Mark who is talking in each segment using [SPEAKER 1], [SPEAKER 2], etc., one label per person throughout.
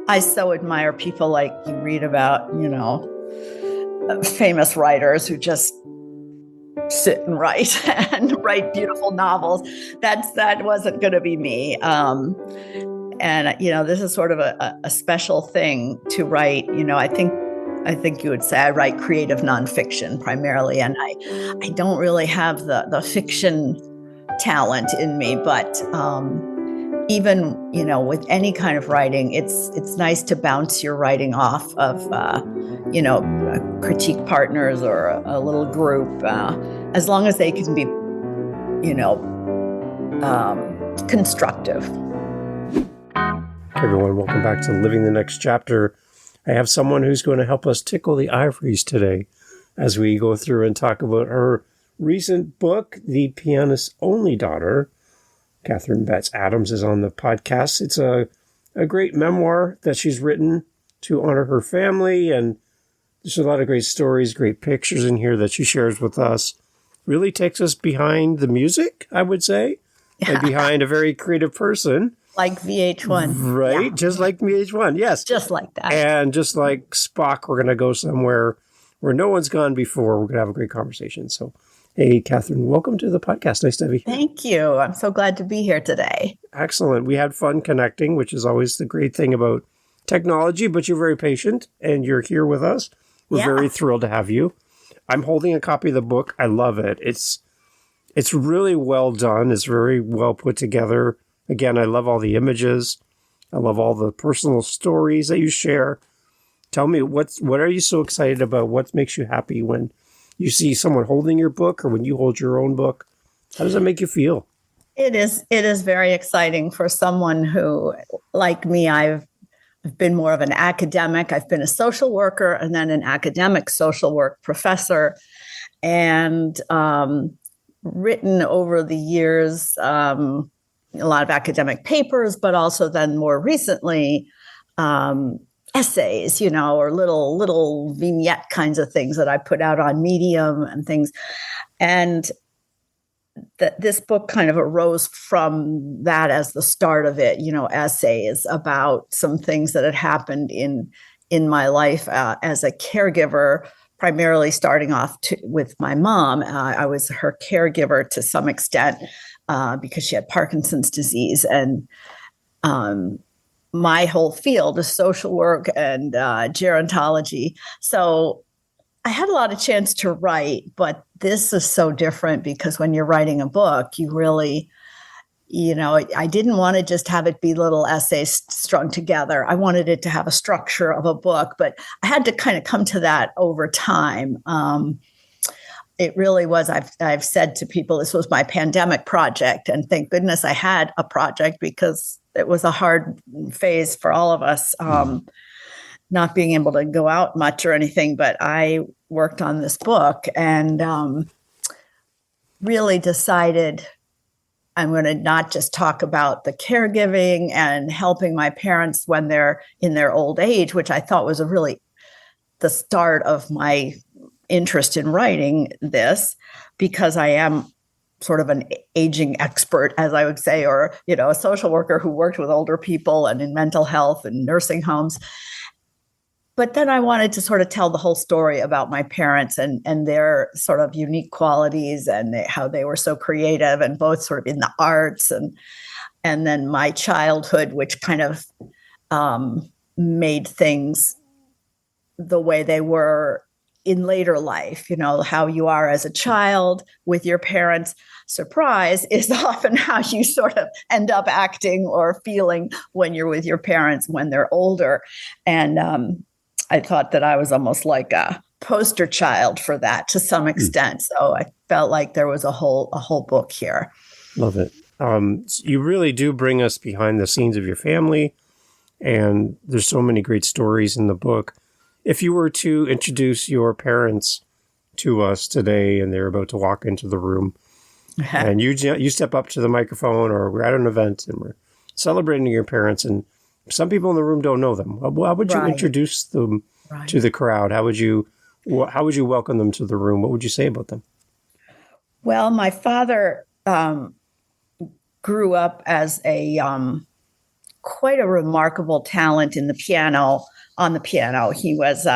[SPEAKER 1] I so admire people like you read about, famous writers who just sit and write and write beautiful novels. That wasn't going to be me. And this is sort of a special thing to write. I think you would say I write creative nonfiction primarily, and I don't really have the fiction talent in me, but even with any kind of writing, it's nice to bounce your writing off of critique partners or a little group, as long as they can be constructive.
[SPEAKER 2] Hey everyone, welcome back to Living the Next Chapter. I have someone who's going to help us tickle the ivories today as we go through and talk about her recent book, The Pianist's Only Daughter. Kathryn Betts Adams is on the podcast. It's a great memoir that she's written to honor her family, and there's a lot of great stories, great pictures in here that she shares with us. Really takes us behind the music, I would say, and behind a very creative person.
[SPEAKER 1] Like VH1.
[SPEAKER 2] Right,
[SPEAKER 1] yeah.
[SPEAKER 2] Just like VH1, yes.
[SPEAKER 1] Just like that.
[SPEAKER 2] And just like Spock, we're going to go somewhere where no one's gone before. We're going to have a great conversation. So, hey, Kathryn, welcome to the podcast. Nice to have you here.
[SPEAKER 1] Thank you. I'm so glad to be here today.
[SPEAKER 2] Excellent. We had fun connecting, which is always the great thing about technology, but you're very patient and you're here with us. We're very thrilled to have you. I'm holding a copy of the book. I love it. It's really well done. It's very well put together. Again, I love all the images. I love all the personal stories that you share. Tell me, what are you so excited about? What makes you happy when you see someone holding your book or when you hold your own book? How does that make you feel?
[SPEAKER 1] It is very exciting for someone who, like me, I've been more of an academic. I've been a social worker and then an academic social work professor, and written over the years a lot of academic papers, but also then more recently essays, or little vignette kinds of things that I put out on Medium and things. And this book kind of arose from that as the start of it, essays about some things that had happened in my life as a caregiver, primarily starting off with my mom. I was her caregiver to some extent because she had Parkinson's disease. And my whole field is social work and gerontology. So I had a lot of chance to write, but this is so different because when you're writing a book, you really, I didn't want to just have it be little essays strung together. I wanted it to have a structure of a book, but I had to kind of come to that over time. It really was. I've said to people, this was my pandemic project, and thank goodness I had a project because it was a hard phase for all of us. Not being able to go out much or anything, but I worked on this book and really decided I'm going to not just talk about the caregiving and helping my parents when they're in their old age, which I thought was really the start of my interest in writing this, because I am sort of an aging expert, as I would say, or, a social worker who worked with older people and in mental health and nursing homes. But then I wanted to sort of tell the whole story about my parents and their sort of unique qualities and how they were so creative and both sort of in the arts and then my childhood, which kind of made things the way they were in later life, how you are as a child with your parents. Surprise is often how you sort of end up acting or feeling when you're with your parents when they're older. And I thought that I was almost like a poster child for that to some extent. So I felt like there was a whole book here.
[SPEAKER 2] Love it. You really do bring us behind the scenes of your family, and there's so many great stories in the book. If you were to introduce your parents to us today and they're about to walk into the room and you step up to the microphone, or we're at an event and we're celebrating your parents and some people in the room don't know them, how would you introduce them to the crowd? How would you welcome them to the room? What would you say about them?
[SPEAKER 1] Well, my father grew up as a quite a remarkable talent in the piano, on the piano. He was,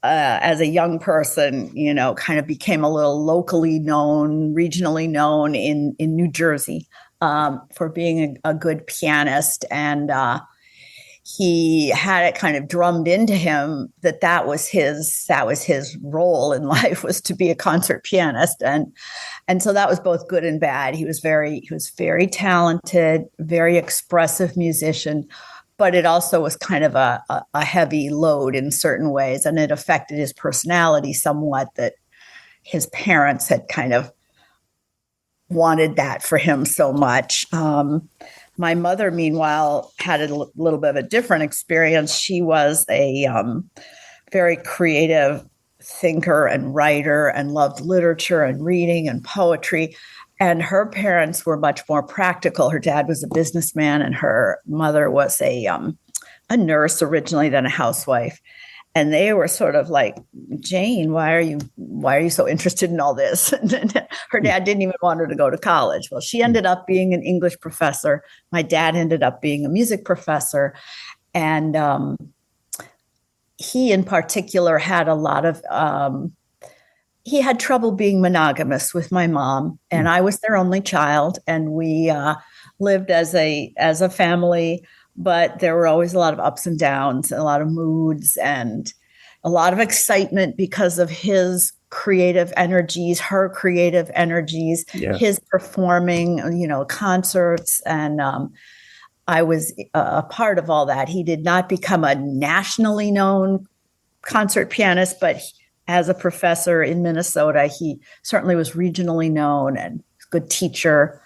[SPEAKER 1] as a young person, kind of became a little locally known, regionally known in New Jersey for being a good pianist. And he had it kind of drummed into him that was his role in life, was to be a concert pianist. And so that was both good and bad. He was very talented, very expressive musician, but it also was kind of a heavy load in certain ways. And it affected his personality somewhat, that his parents had kind of wanted that for him so much. My mother, meanwhile, had a little bit of a different experience. She was a very creative thinker and writer and loved literature and reading and poetry. And her parents were much more practical. Her dad was a businessman and her mother was a nurse originally, then a housewife. And they were sort of like, Jane, why are you so interested in all this? And her dad didn't even want her to go to college. Well, she ended up being an English professor. My dad ended up being a music professor. And he in particular had a lot of, he had trouble being monogamous with my mom. And I was their only child. And we lived as a family. But there were always a lot of ups and downs, and a lot of moods, and a lot of excitement because of his creative energies, her creative energies, his performing, concerts. And I was a part of all that. He did not become a nationally known concert pianist, but as a professor in Minnesota, he certainly was regionally known and a good teacher.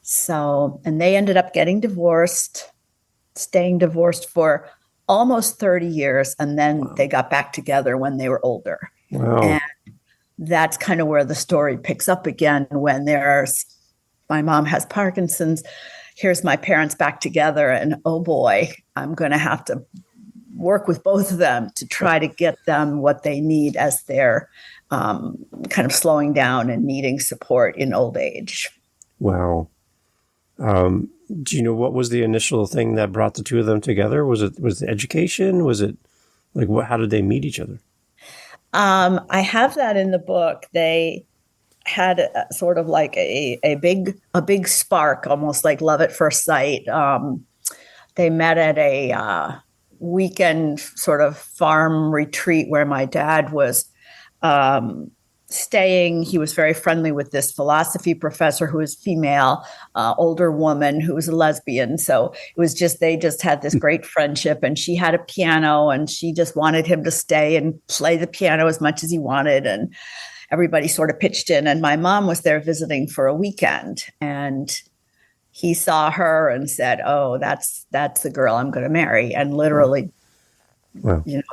[SPEAKER 1] So, and they ended up getting divorced, staying divorced for almost 30 years. And then they got back together when they were older.
[SPEAKER 2] Wow.
[SPEAKER 1] And that's kind of where the story picks up again, when my mom has Parkinson's. Here's my parents back together. And oh boy, I'm going to have to work with both of them to try to get them what they need as they're kind of slowing down and needing support in old age.
[SPEAKER 2] Wow. Do you know what was the initial thing that brought the two of them together? Was it education? Was it like how did they meet each other?
[SPEAKER 1] I have that in the book. They had sort of like a big spark, almost like love at first sight. They met at a weekend sort of farm retreat where my dad was staying. He was very friendly with this philosophy professor who was female, older woman who was a lesbian. So it was they just had this great friendship, and she had a piano and she just wanted him to stay and play the piano as much as he wanted. And everybody sort of pitched in, and my mom was there visiting for a weekend, and he saw her and said, "Oh, that's the girl I'm going to marry." And literally,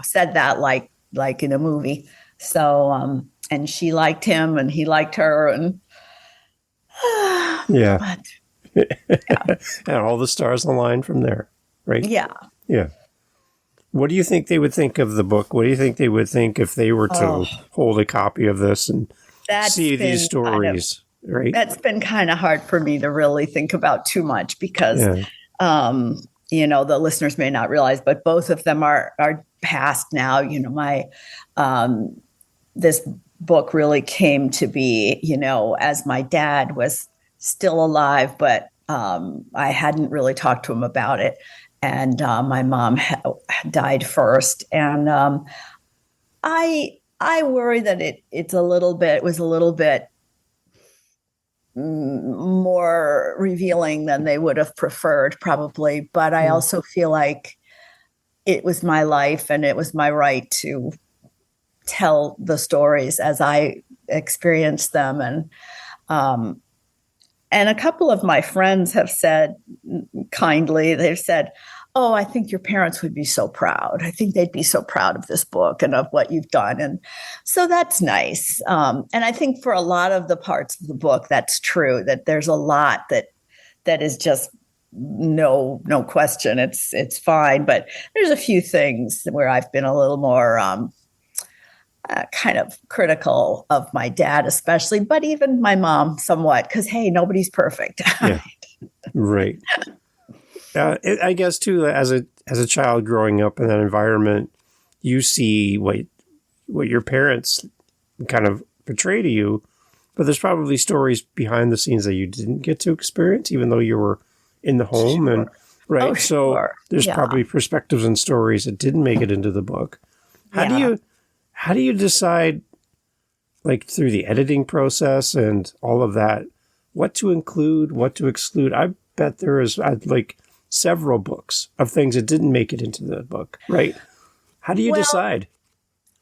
[SPEAKER 1] said that like in a movie. So, and she liked him and he liked her, and
[SPEAKER 2] and all the stars aligned from there, right? Yeah. What do you think they would think of the book? What do you think they would think if they were to hold a copy of this and see these stories? Right.
[SPEAKER 1] That's been kind of hard for me to really think about too much because, the listeners may not realize, but both of them are passed now. This book really came to be, as my dad was still alive, but I hadn't really talked to him about it. And my mom died first. And I worry that it was a little bit more revealing than they would have preferred, probably. But I also feel like it was my life and it was my right to tell the stories as I experienced them. And a couple of my friends have said kindly, they've said, "Oh, I think your parents would be so proud. I think they'd be so proud of this book and of what you've done." And so that's nice. And I think for a lot of the parts of the book, that's true, that there's a lot that is just no question. It's fine. But there's a few things where I've been a little more kind of critical of my dad, especially, but even my mom somewhat, because, hey, nobody's perfect.
[SPEAKER 2] Yeah. Right. I guess too, as a child growing up in that environment, you see what your parents kind of portray to you, but there's probably stories behind the scenes that you didn't get to experience, even though you were in the home. Sure. And right,
[SPEAKER 1] oh,
[SPEAKER 2] so
[SPEAKER 1] sure.
[SPEAKER 2] there's probably perspectives and stories that didn't make it into the book. How do you decide, like through the editing process and all of that, what to include, what to exclude? I bet there is like several books of things that didn't make it into the book, right? How do you decide?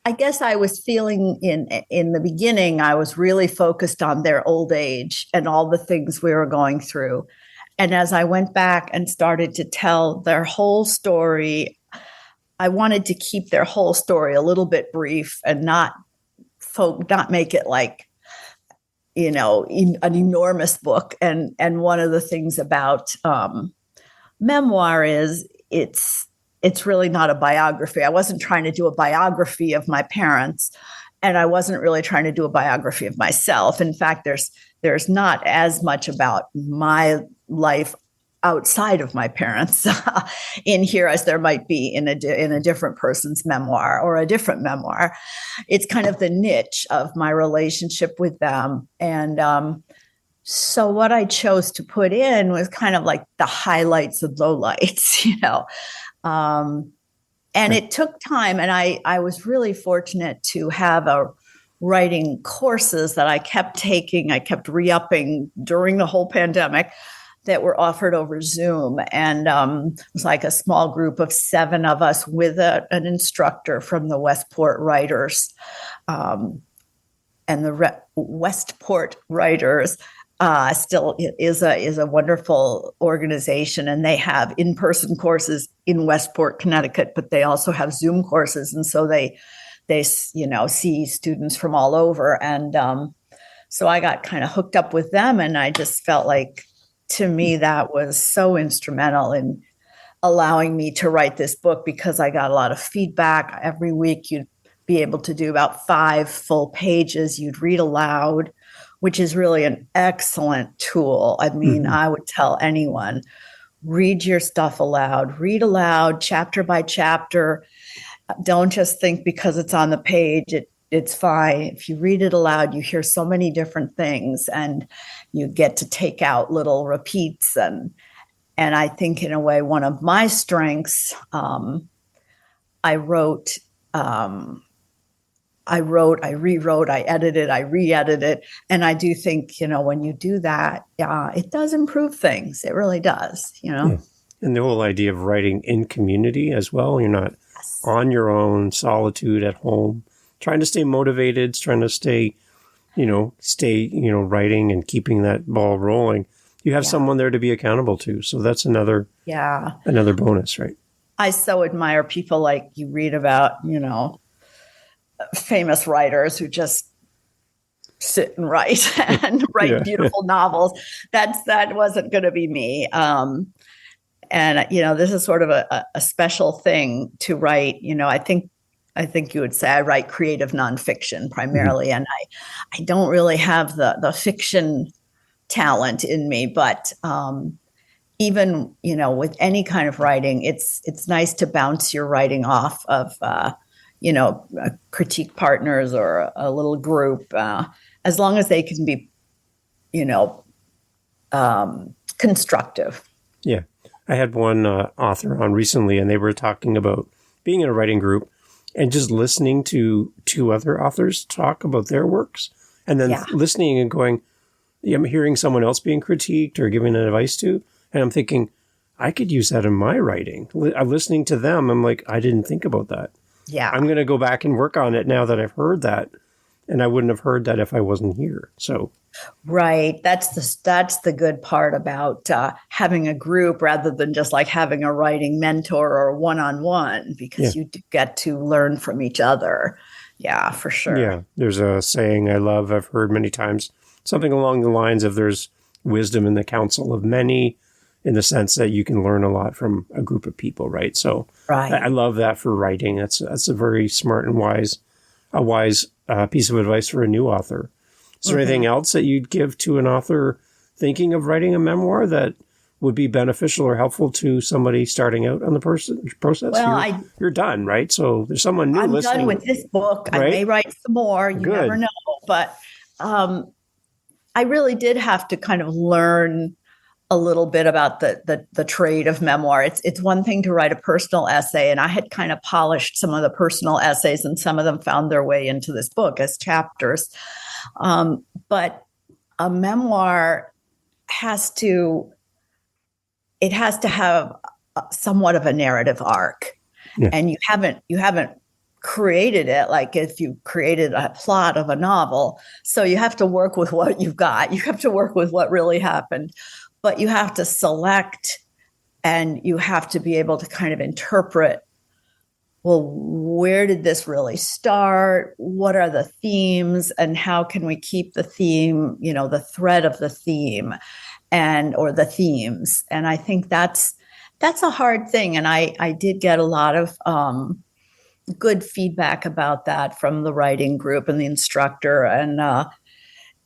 [SPEAKER 1] I guess I was feeling in the beginning, I was really focused on their old age and all the things we were going through. And as I went back and started to tell their whole story, I wanted to keep their whole story a little bit brief and not make it like, an enormous book. And one of the things about Memoir is it's really not a biography. I wasn't trying to do a biography of my parents, and I wasn't really trying to do a biography of myself. In fact, there's not as much about my life outside of my parents in here as there might be in a different person's memoir or a different memoir. It's kind of the niche of my relationship with them. And so what I chose to put in was kind of like the highlights and lowlights, and it took time. And I was really fortunate to have writing courses that I kept taking. I kept re-upping during the whole pandemic that were offered over Zoom. And it was like a small group of 7 of us with an instructor from the Westport Writers. And the Westport Writers still is a wonderful organization, and they have in-person courses in Westport, Connecticut, but they also have Zoom courses, and so they see students from all over. And so I got kind of hooked up with them, and I just felt like, to me, that was so instrumental in allowing me to write this book, because I got a lot of feedback. Every week you'd be able to do about 5 full pages. You'd read aloud, which is really an excellent tool. I mean, I would tell anyone, read your stuff aloud, read aloud, chapter by chapter. Don't just think because it's on the page, it's fine. If you read it aloud, you hear so many different things, and you get to take out little repeats. And I think, in a way, one of my strengths, I wrote, I rewrote, I edited, I re-edited. And I do think, when you do that, it does improve things. It really does, Yeah.
[SPEAKER 2] And the whole idea of writing in community as well. You're not on your own, solitude at home, trying to stay motivated, trying to stay writing and keeping that ball rolling. You have someone there to be accountable to. So that's another bonus, right?
[SPEAKER 1] I so admire people like you read about, famous writers who just sit and write and write beautiful novels. That wasn't going to be me. And this is sort of a special thing to write. I think you would say I write creative nonfiction primarily, and I don't really have the fiction talent in me. But even with any kind of writing, it's nice to bounce your writing off of critique partners or a little group, as long as they can be constructive.
[SPEAKER 2] Yeah, I had one author on recently, and they were talking about being in a writing group and just listening to 2 other authors talk about their works, and then listening and going, I'm hearing someone else being critiqued or giving advice to, and I'm thinking, I could use that in my writing. I'm listening to them. I'm like, I didn't think about that.
[SPEAKER 1] Yeah.
[SPEAKER 2] I'm going to go back and work on it now that I've heard that, and I wouldn't have heard that if I wasn't here. So.
[SPEAKER 1] Right. That's the good part about having a group rather than just like having a writing mentor or one-on-one, because you do get to learn from each other. Yeah, for sure.
[SPEAKER 2] Yeah. There's a saying I've heard many times, something along the lines of there's wisdom in the counsel of many, in the sense that you can learn a lot from a group of people, right? So I love that for writing. That's a very smart and wise piece of advice for a new author. Is there anything else that you'd give to an author thinking of writing a memoir that would be beneficial or helpful to somebody starting out on the process?
[SPEAKER 1] Well,
[SPEAKER 2] you're done, right? So there's someone new
[SPEAKER 1] I'm
[SPEAKER 2] listening.
[SPEAKER 1] done with this book.
[SPEAKER 2] Right?
[SPEAKER 1] I may write some more. You
[SPEAKER 2] Good.
[SPEAKER 1] never know. But I really did have to kind of learn a little bit about the trade of memoir. It's one thing to write a personal essay, and I had kind of polished some of the personal essays, and some of them found their way into this book as chapters. But a memoir has to have somewhat of a narrative arc, and you haven't created it like if you created a plot of a novel. So you have to work with what you've got. You have to work with what really happened, but you have to select, and you have to be able to kind of interpret, well, where did this really start? What are the themes, and how can we keep the theme, the thread of the theme or the themes? And I think that's a hard thing. And I did get a lot of good feedback about that from the writing group and the instructor. And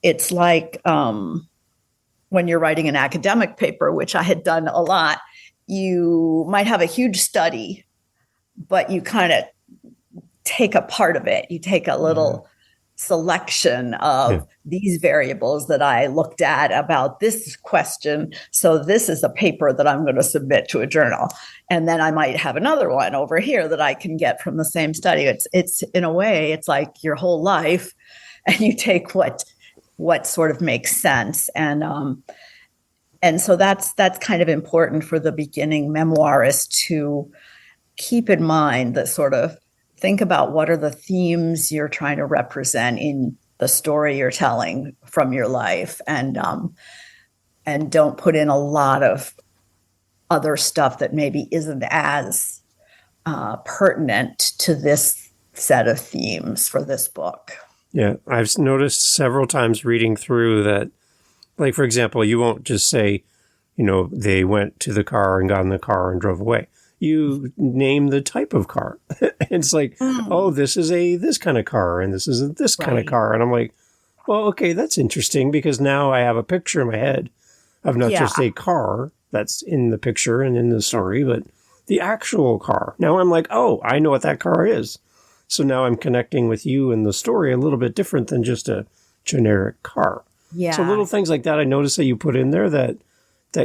[SPEAKER 1] it's like when you're writing an academic paper, which I had done a lot, you might have a huge study, but you kind of take a part of it. You take a little selection of these variables that I looked at about this question. So this is a paper that I'm going to submit to a journal. And then I might have another one over here that I can get from the same study. It's in a way, it's like your whole life, and you take what sort of makes sense. And so that's kind of important for the beginning memoirist to keep in mind, that sort of think about what are the themes you're trying to represent in the story you're telling from your life, and don't put in a lot of other stuff that maybe isn't as pertinent to this set of themes for this book.
[SPEAKER 2] Yeah, I've noticed several times reading through that, like, for example, you won't just say, they went to the car and got in the car and drove away. You name the type of car. It's like, oh, this is this kind of car, and this is this kind of car. And I'm like, well, okay, that's interesting, because now I have a picture in my head of not just a car that's in the picture and in the story, but the actual car. Now I'm like, oh, I know what that car is. So now I'm connecting with you and the story a little bit different than just a generic car.
[SPEAKER 1] Yeah.
[SPEAKER 2] So little things like that I noticed that you put in there that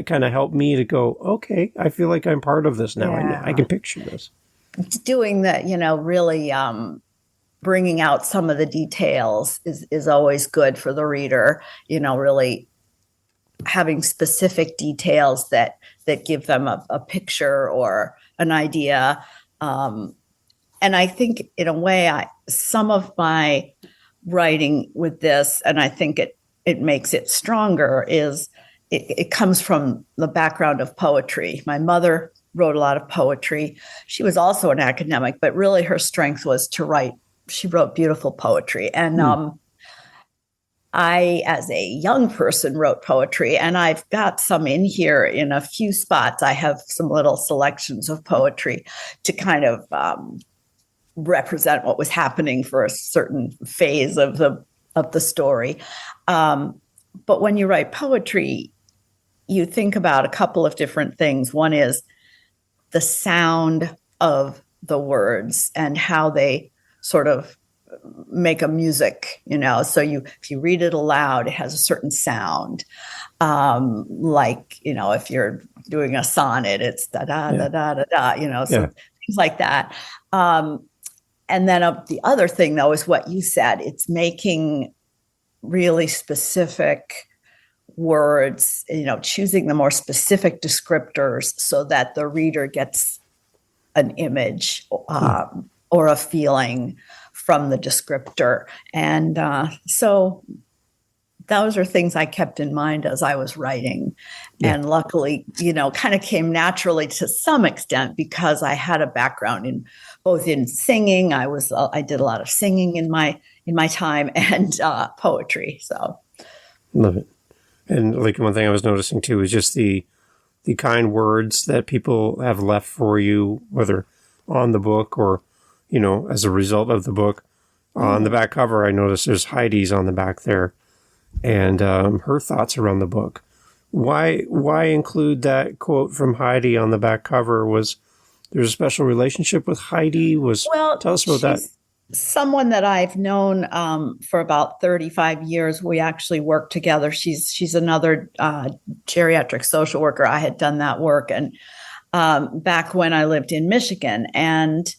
[SPEAKER 2] kind of helped me to go, okay, I feel like I'm part of this now.
[SPEAKER 1] Yeah.
[SPEAKER 2] I can picture this.
[SPEAKER 1] Doing that, really bringing out some of the details is always good for the reader, really having specific details that give them a picture or an idea. And I think in a way, some of my writing with this, and I think it makes it stronger, is it comes from the background of poetry. My mother wrote a lot of poetry. She was also an academic, but really her strength was to write. She wrote beautiful poetry. And I, as a young person, wrote poetry, and I've got some in here in a few spots. I have some little selections of poetry to kind of represent what was happening for a certain phase of the story. But when you write poetry, you think about a couple of different things. One is the sound of the words and how they sort of make a music, So if you read it aloud, it has a certain sound. Like, if you're doing a sonnet, it's da da da da da da, so things like that. And then the other thing, though, is what you said. It's making really specific words, choosing the more specific descriptors so that the reader gets an image or a feeling from the descriptor. And so those are things I kept in mind as I was writing. Yeah. And luckily, kind of came naturally to some extent because I had a background in both in singing. I did a lot of singing in my time, and poetry. So
[SPEAKER 2] love it. And like one thing I was noticing too is just the kind words that people have left for you, whether on the book or, as a result of the book. On the back cover, I noticed there's Heidi's on the back there, and her thoughts around the book, Why include that quote from Heidi on the back cover? Was there's a special relationship with Heidi? Tell us about that.
[SPEAKER 1] Someone that I've known for about 35 years. We actually work together. She's another geriatric social worker. I had done that work, and back when I lived in Michigan, and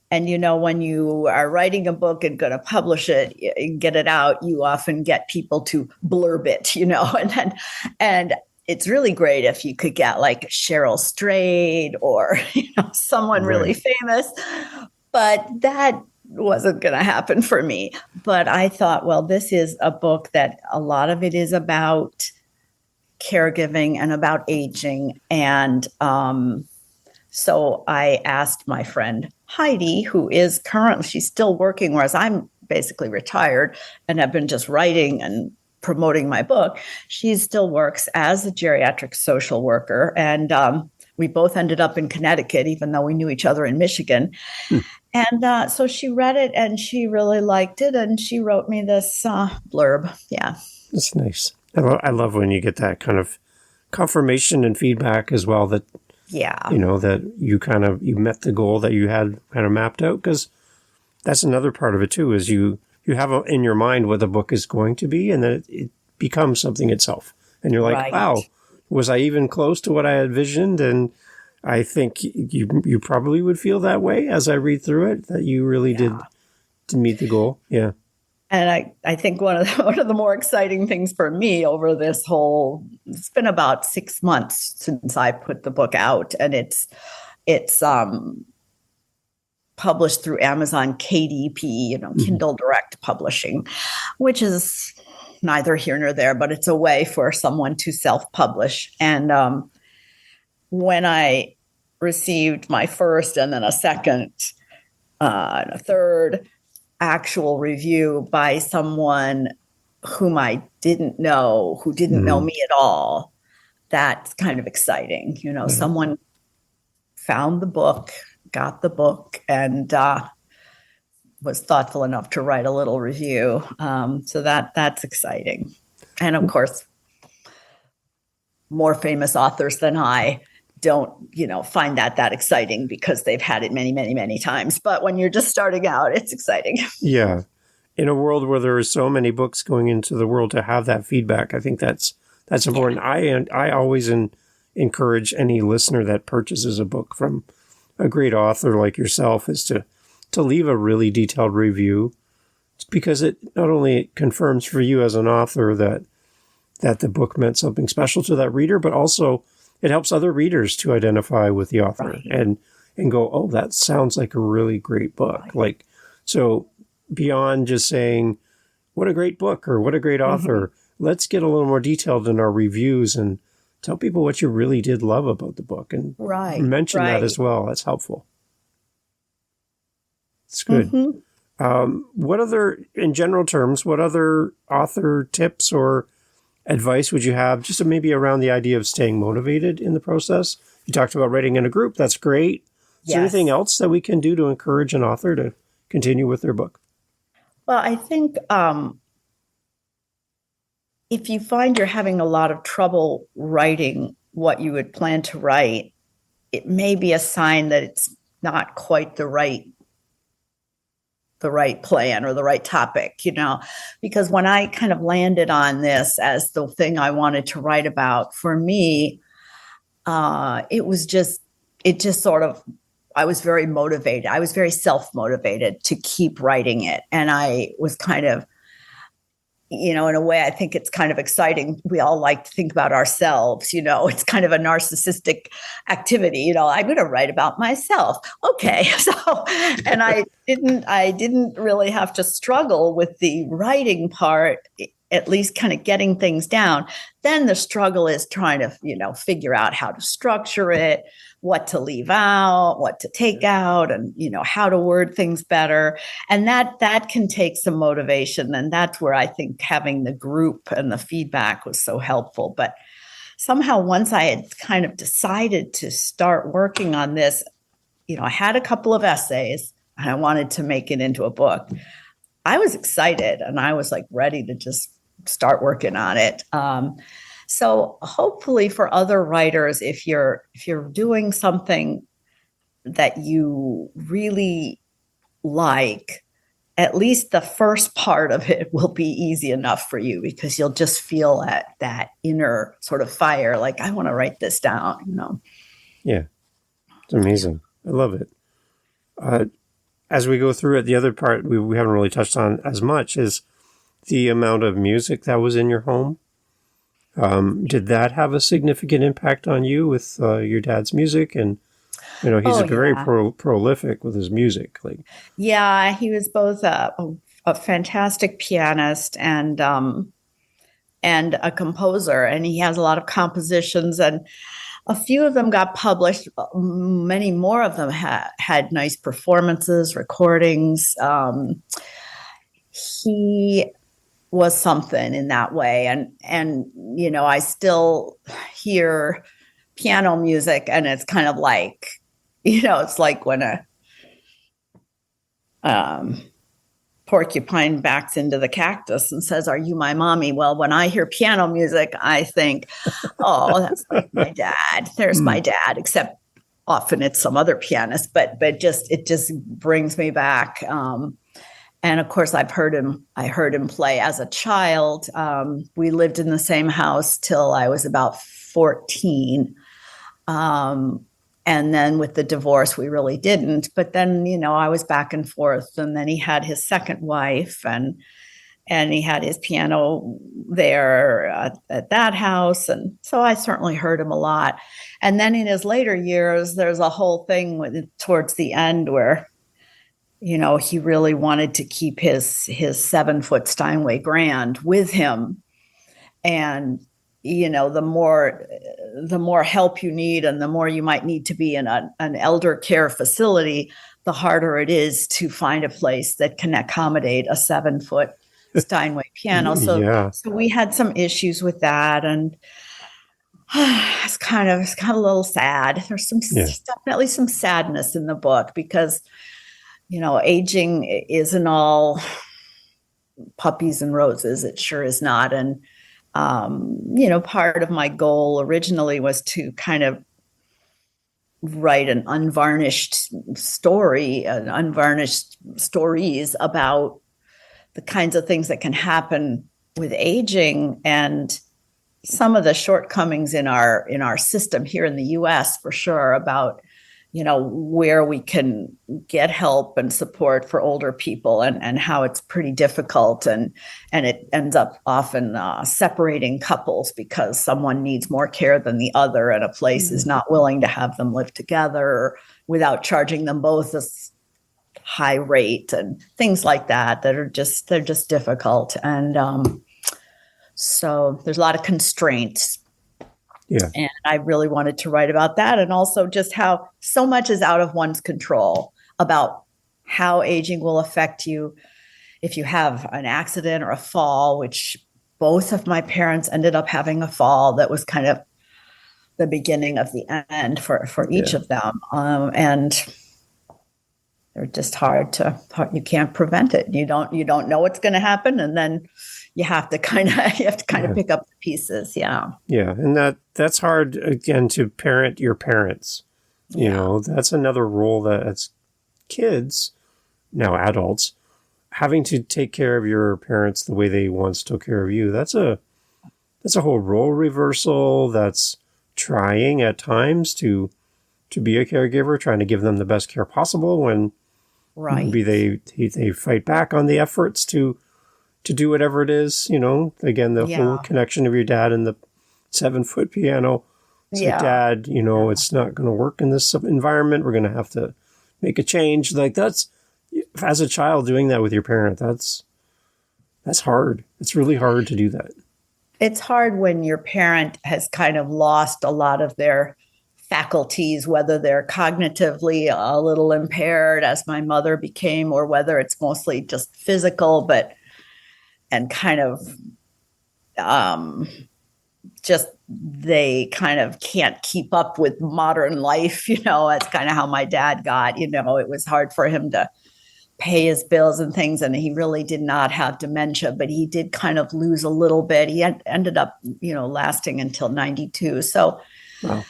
[SPEAKER 1] when you are writing a book and going to publish it, get it out, you often get people to blurb it, and it's really great if you could get like Cheryl Strayed or someone really famous, but that wasn't going to happen for me. But I thought, well, this is a book that a lot of it is about caregiving and about aging. And so I asked my friend Heidi, who is she's still working, whereas I'm basically retired and have been just writing and promoting my book. She still works as a geriatric social worker. And we both ended up in Connecticut, even though we knew each other in Michigan. And so she read it and she really liked it. And she wrote me this blurb. Yeah.
[SPEAKER 2] That's nice. I love when you get that kind of confirmation and feedback as well, that, that you met the goal that you had kind of mapped out. Because that's another part of it too, is you have in your mind what the book is going to be, and then it becomes something itself. And you're like, wow, was I even close to what I had visioned? And I think you probably would feel that way as I read through it, that you really did to meet the goal. Yeah.
[SPEAKER 1] And I think one of the more exciting things for me over this it's been about 6 months since I put the book out, and it's published through Amazon KDP, Kindle Direct Publishing, which is neither here nor there, but it's a way for someone to self-publish. And when I received my first and then a second and a third actual review by someone whom I didn't know, who didn't know me at all, that's kind of exciting. Someone found the book, got the book, and was thoughtful enough to write a little review. So that's exciting. And of course, more famous authors than I don't, find that exciting because they've had it many, many, many times. But when you're just starting out, it's exciting.
[SPEAKER 2] Yeah. In a world where there are so many books going into the world, to have that feedback, I think that's important. I always encourage any listener that purchases a book from a great author like yourself is to leave a really detailed review. It's because it not only confirms for you as an author that the book meant something special to that reader, but also it helps other readers to identify with the author and go, oh, that sounds like a really great book. So beyond just saying, what a great book or what a great author, let's get a little more detailed in our reviews and tell people what you really did love about the book, and mention that as well. That's helpful. It's good. What other, in general terms, what other author tips or advice would you have, just maybe around the idea of staying motivated in the process? You talked about writing in a group. That's great. Is there anything else that we can do to encourage an author to continue with their book?
[SPEAKER 1] Well, I think if you find you're having a lot of trouble writing what you would plan to write, it may be a sign that it's not quite the right plan or the right topic, because when I kind of landed on this as the thing I wanted to write about, for me, it just sort of, I was very motivated. I was very self-motivated to keep writing it. And I was kind of, in a way, I think it's kind of exciting. We all like to think about ourselves, it's kind of a narcissistic activity. I'm going to write about myself. Okay. So, and I didn't really have to struggle with the writing part, at least kind of getting things down. Then the struggle is trying to, figure out how to structure it, what to leave out, what to take out, and, how to word things better. And that can take some motivation. And that's where I think having the group and the feedback was so helpful. But somehow once I had kind of decided to start working on this, I had a couple of essays and I wanted to make it into a book. I was excited and I was ready to just start working on it. So hopefully for other writers, if you're doing something that you really like, at least the first part of it will be easy enough for you because you'll just feel that inner sort of fire, like I want to write this down.
[SPEAKER 2] Yeah, it's amazing. I love it. As we go through it, the other part we haven't really touched on as much is the amount of music that was in your home. Did that have a significant impact on you with your dad's music? And he's very prolific with his music.
[SPEAKER 1] Yeah, he was both a fantastic pianist and a composer, and he has a lot of compositions, and a few of them got published. Many more of them had nice performances, recordings. He was something in that way, and I still hear piano music, and it's kind of like, it's like when a porcupine backs into the cactus and says, "Are you my mommy?" Well, when I hear piano music, I think, "Oh, that's like my dad. There's my dad." Except often it's some other pianist, but it just brings me back. And of course, I heard him play as a child. We lived in the same house till I was about 14. And then with the divorce, we really didn't. But then, I was back and forth. And then he had his second wife, and he had his piano there at that house. And so I certainly heard him a lot. And then in his later years, there's a whole thing towards the end where, he really wanted to keep his 7-foot Steinway Grand with him. And the more help you need and the more you might need to be in an elder care facility, the harder it is to find a place that can accommodate a 7-foot Steinway piano. So we had some issues with that, and it's kind of a little sad. There's definitely some sadness in the book because, aging isn't all puppies and roses. It sure is not. And part of my goal originally was to kind of write an unvarnished stories about the kinds of things that can happen with aging and some of the shortcomings in our system here in the U.S. for sure, about where we can get help and support for older people, and how it's pretty difficult, and it ends up often separating couples because someone needs more care than the other, and a place is not willing to have them live together without charging them both a high rate, and things like that they're just difficult. And so there's a lot of constraints.
[SPEAKER 2] Yeah.
[SPEAKER 1] And I really wanted to write about that, and also just how so much is out of one's control about how aging will affect you if you have an accident or a fall, which both of my parents ended up having a fall that was kind of the beginning of the end for each of them. And they're just you can't prevent it. You don't know what's going to happen. And then you have to kind of pick up the pieces. Yeah.
[SPEAKER 2] Yeah. And that's hard, again, to parent your parents. That's another role that as kids, now adults, having to take care of your parents the way they once took care of you. That's a whole role reversal. That's trying at times to be a caregiver, trying to give them the best care possible when maybe they fight back on the efforts to do whatever it is, again, the whole connection of your dad and the 7-foot piano. It's like, Dad, it's not going to work in this environment. We're going to have to make a change. Like, that's, as a child doing that with your parent, that's hard. It's really hard to do that.
[SPEAKER 1] It's hard when your parent has kind of lost a lot of their faculties, whether they're cognitively a little impaired, as my mother became, or whether it's mostly just physical, and kind of just they kind of can't keep up with modern life. That's kind of how my dad got. It was hard for him to pay his bills and things. And he really did not have dementia, but he did kind of lose a little bit. He ended up, lasting until 92. So
[SPEAKER 2] Wow.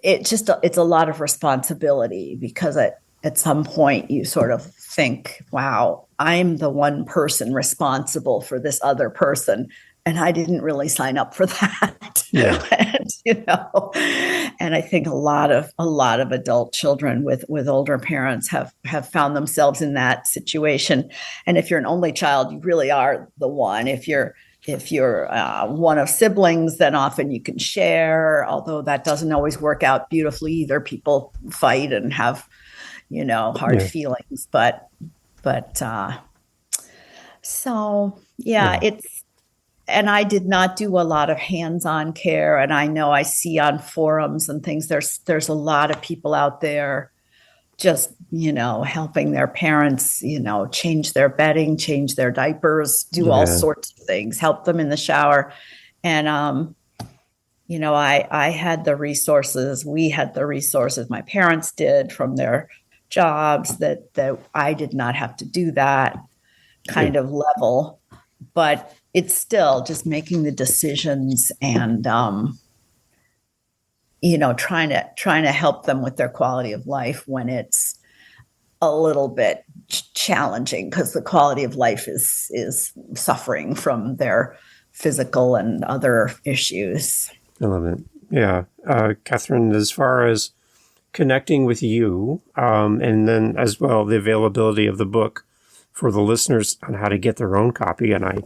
[SPEAKER 1] It's a lot of responsibility, because at some point you sort of think, wow, I'm the one person responsible for this other person, and I didn't really sign up for that.
[SPEAKER 2] Yeah.
[SPEAKER 1] And I think a lot of adult children with older parents have found themselves in that situation. And if you're an only child, you really are the one. If you're one of siblings, then often you can share, although that doesn't always work out beautifully either. People fight and have, hard feelings, but and I did not do a lot of hands-on care. And I know I see on forums and things, there's a lot of people out there just, helping their parents, change their bedding, change their diapers, do all sorts of things, help them in the shower. And, I had the resources, we had the resources, my parents did from their jobs, that I did not have to do that kind of level, but it's still just making the decisions and, trying to help them with their quality of life when it's a little bit challenging, because the quality of life is suffering from their physical and other issues.
[SPEAKER 2] I love it. Yeah. Kathryn, as far as connecting with you, and then as well, the availability of the book for the listeners on how to get their own copy. And I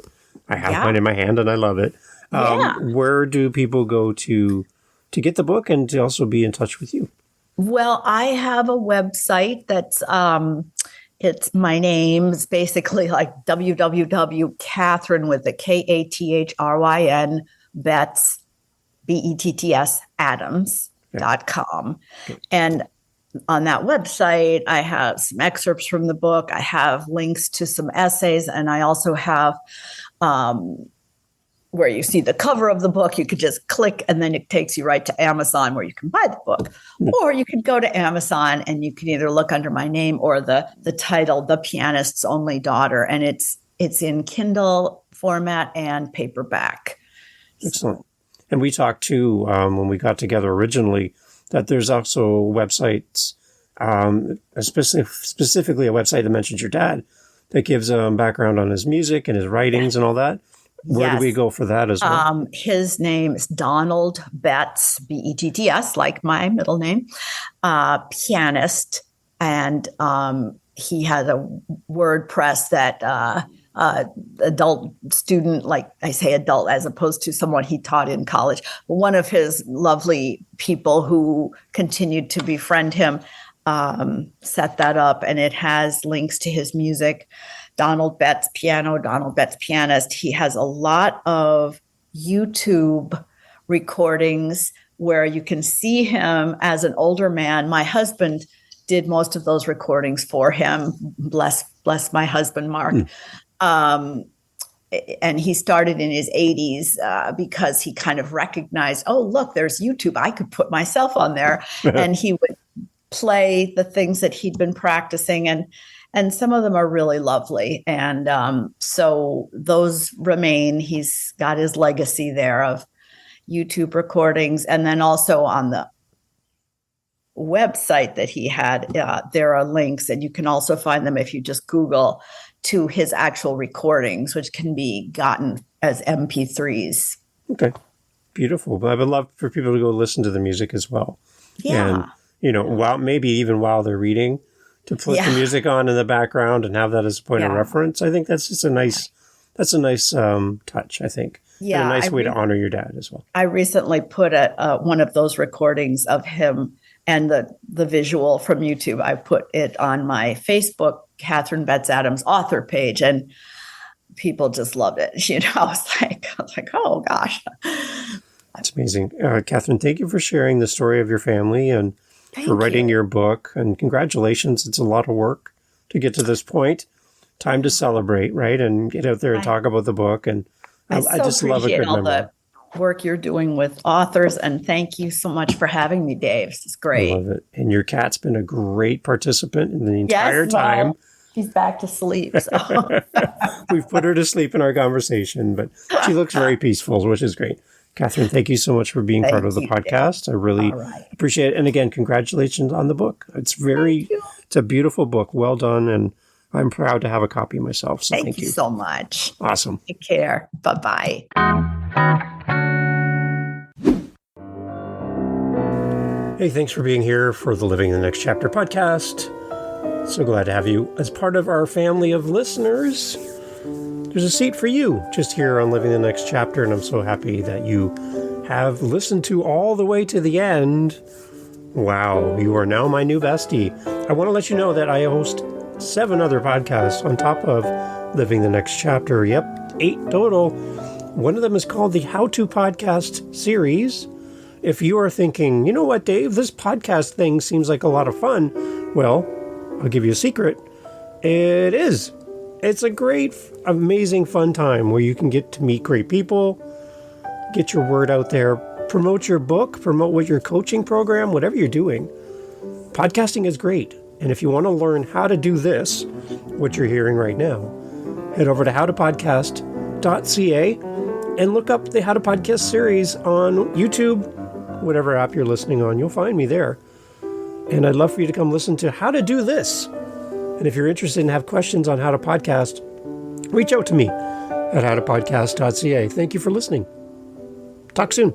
[SPEAKER 2] have mine in my hand and I love it. Where do people go to get the book and to also be in touch with you?
[SPEAKER 1] Well, I have a website that's, it's my name. It's basically like www.Kathryn with the Kathryn Betts, Betts Adams.com. Okay. And on that website, I have some excerpts from the book. I have links to some essays, and I also have where you see the cover of the book. You could just click, and then it takes you right to Amazon where you can buy the book. Or you could go to Amazon and you can either look under my name or the title, The Pianist's Only Daughter, and it's in Kindle format and paperback.
[SPEAKER 2] Excellent. And we talked too, when we got together originally, that there's also websites, specifically a website that mentions your dad, that gives background on his music and his writings and all that. Where do we go for that as well?
[SPEAKER 1] His name is Donald Betts, Betts, like my middle name, pianist. And he has a WordPress that adult student, like I say adult as opposed to someone he taught in college. One of his lovely people who continued to befriend him set that up, and it has links to his music. Donald Betts Piano, Donald Betts Pianist. He has a lot of YouTube recordings where you can see him as an older man. My husband did most of those recordings for him. Bless my husband, Mark. And he started in his 80s because he kind of recognized, oh, look, there's YouTube. I could put myself on there. And he would play the things that he'd been practicing. And some of them are really lovely. And so those remain. He's got his legacy there of YouTube recordings. And then also on the website that he had, there are links, and you can also find them if you just Google, to his actual recordings, which can be gotten as MP3s. Okay.
[SPEAKER 2] Beautiful. But I would love for people to go listen to the music as well.
[SPEAKER 1] Yeah.
[SPEAKER 2] And, while they're reading, to put the music on in the background and have that as a point of reference. I think that's just a nice touch, I think. Yeah. And a nice way to honor your dad as well.
[SPEAKER 1] I recently put one of those recordings of him and the visual from YouTube. I put it on my Facebook, Kathryn Betts Adams author page, and people just loved it. I was like, oh gosh.
[SPEAKER 2] That's amazing. Kathryn, thank you for sharing the story of your family and for writing your book, and congratulations. It's a lot of work to get to this point. Time to celebrate, right? And get out there and talk about the book. And I just love a good memoir.
[SPEAKER 1] work you're doing with authors. And thank you so much for having me, Dave. This is
[SPEAKER 2] I
[SPEAKER 1] great.
[SPEAKER 2] love it. And your cat's been a great participant in the entire time.
[SPEAKER 1] Well, she's back to sleep. So.
[SPEAKER 2] We've put her to sleep in our conversation, but she looks very peaceful, which is great. Kathryn, thank you so much for being part of the podcast. Dave. I really appreciate it. And again, congratulations on the book. It's it's a beautiful book. Well done. And I'm proud to have a copy myself. So thank you
[SPEAKER 1] so much.
[SPEAKER 2] Awesome.
[SPEAKER 1] Take care. Bye-bye.
[SPEAKER 2] Hey, thanks for being here for the Living the Next Chapter podcast. So glad to have you as part of our family of listeners. There's a seat for you just here on Living the Next Chapter, and I'm so happy that you have listened to all the way to the end. Wow, you are now my new bestie. I want to let you know that I host 7 other podcasts on top of Living the Next Chapter. Yep, 8 total. One of them is called the How To Podcast series. If you are thinking, you know what, Dave, this podcast thing seems like a lot of fun. Well, I'll give you a secret. It is. It's a great, amazing, fun time where you can get to meet great people, get your word out there, promote your book, promote what your coaching program, whatever you're doing. Podcasting is great. And if you want to learn how to do this, what you're hearing right now, head over to howtopodcast.ca and look up the How to Podcast series on YouTube, whatever app you're listening on. You'll find me there. And I'd love for you to come listen to how to do this. And if you're interested and have questions on how to podcast, reach out to me at howtopodcast.ca. Thank you for listening. Talk soon.